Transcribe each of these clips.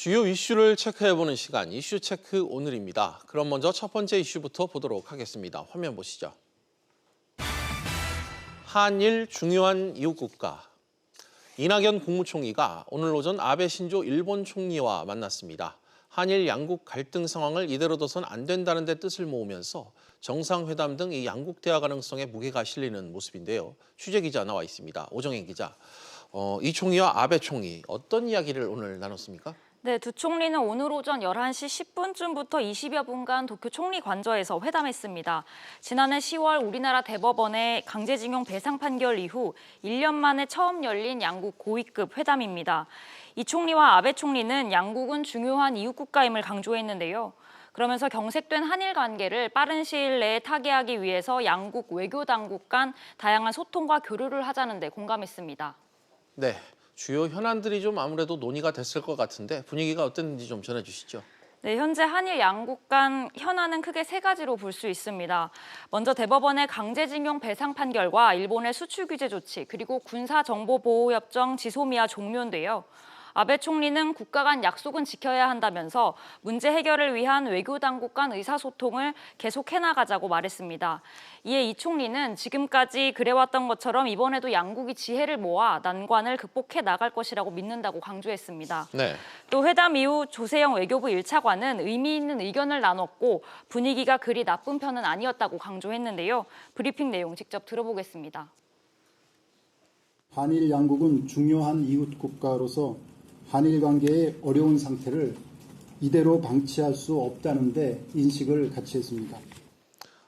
주요 이슈를 체크해보는 시간, 이슈 체크 오늘입니다. 그럼 먼저 첫 번째 이슈부터 보도록 하겠습니다. 화면 보시죠. 한일 중요한 이웃국가. 이낙연 국무총리가 오늘 오전 아베 신조 일본 총리와 만났습니다. 한일 양국 갈등 상황을 이대로 둬선 안 된다는 데 뜻을 모으면서 정상회담 등 이 양국 대화 가능성에 무게가 실리는 모습인데요. 취재 기자 나와 있습니다. 오정현 기자. 이 총리와 아베 총리 어떤 이야기를 오늘 나눴습니까? 네, 두 총리는 오늘 오전 11시 10분쯤부터 20여 분간 도쿄 총리 관저에서 회담했습니다. 지난해 10월 우리나라 대법원의 강제징용 배상 판결 이후 1년 만에 처음 열린 양국 고위급 회담입니다. 이 총리와 아베 총리는 양국은 중요한 이웃국가임을 강조했는데요. 그러면서 경색된 한일 관계를 빠른 시일 내에 타개하기 위해서 양국 외교당국 간 다양한 소통과 교류를 하자는 데 공감했습니다. 네, 주요 현안들이 좀 아무래도 논의가 됐을 것 같은데 분위기가 어땠는지 좀 전해주시죠. 네, 현재 한일 양국 간 현안은 크게 세 가지로 볼 수 있습니다. 먼저 대법원의 강제징용 배상 판결과 일본의 수출 규제 조치, 그리고 군사정보보호협정 지소미아 종료인데요. 아베 총리는 국가 간 약속은 지켜야 한다면서 문제 해결을 위한 외교당국 간 의사소통을 계속 해나가자고 말했습니다. 이에 이 총리는 지금까지 그래왔던 것처럼 이번에도 양국이 지혜를 모아 난관을 극복해 나갈 것이라고 믿는다고 강조했습니다. 네. 또 회담 이후 조세영 외교부 1차관은 의미 있는 의견을 나눴고 분위기가 그리 나쁜 편은 아니었다고 강조했는데요. 브리핑 내용 직접 들어보겠습니다. 한일 양국은 중요한 이웃 국가로서 한일 관계의 어려운 상태를 이대로 방치할 수 없다는 데 인식을 같이 했습니다.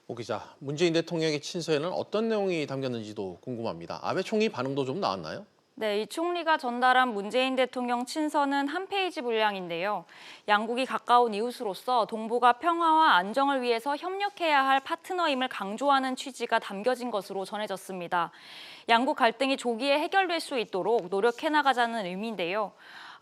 오 기자, 문재인 대통령의 친서에는 어떤 내용이 담겼는지도 궁금합니다. 아베 총리 반응도 좀 나왔나요? 네, 이 총리가 전달한 문재인 대통령 친서는 한 페이지 분량인데요. 양국이 가까운 이웃으로서 동북아 평화와 안정을 위해서 협력해야 할 파트너임을 강조하는 취지가 담겨진 것으로 전해졌습니다. 양국 갈등이 조기에 해결될 수 있도록 노력해 나가자는 의미인데요.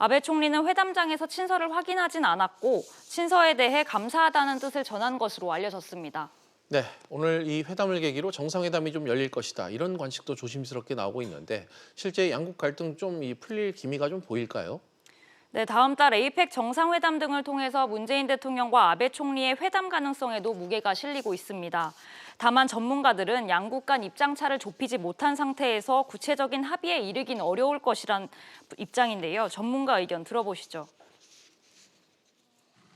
아베 총리는 회담장에서 친서를 확인하진 않았고 친서에 대해 감사하다는 뜻을 전한 것으로 알려졌습니다. 네, 오늘 이 회담을 계기로 정상회담이 좀 열릴 것이다. 이런 관측도 조심스럽게 나오고 있는데 실제 양국 갈등 좀 풀릴 기미가 좀 보일까요? 네, 다음 달 에이펙 정상회담 등을 통해서 문재인 대통령과 아베 총리의 회담 가능성에도 무게가 실리고 있습니다. 다만 전문가들은 양국 간 입장차를 좁히지 못한 상태에서 구체적인 합의에 이르긴 어려울 것이란 입장인데요. 전문가 의견 들어보시죠.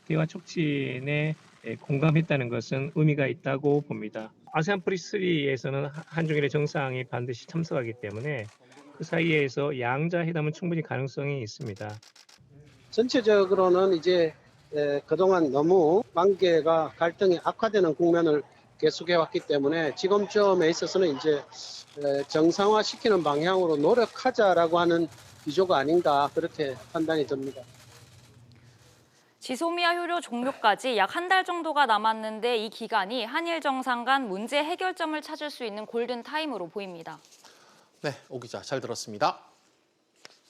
대화 촉진에 공감했다는 것은 의미가 있다고 봅니다. 아세안 플러스3에서는 한중일의 정상이 반드시 참석하기 때문에 그 사이에서 양자 회담은 충분히 가능성이 있습니다. 전체적으로는 이제 그동안 너무 관계가 갈등이 악화되는 국면을 계속해 왔기 때문에 지금쯤에 있어서는 이제 정상화시키는 방향으로 노력하자라고 하는 기조가 아닌가 그렇게 판단이 듭니다. 지소미아 효료 종료까지 약 한 달 정도가 남았는데 이 기간이 한일 정상 간 문제 해결점을 찾을 수 있는 골든타임으로 보입니다. 네, 오 기자 잘 들었습니다.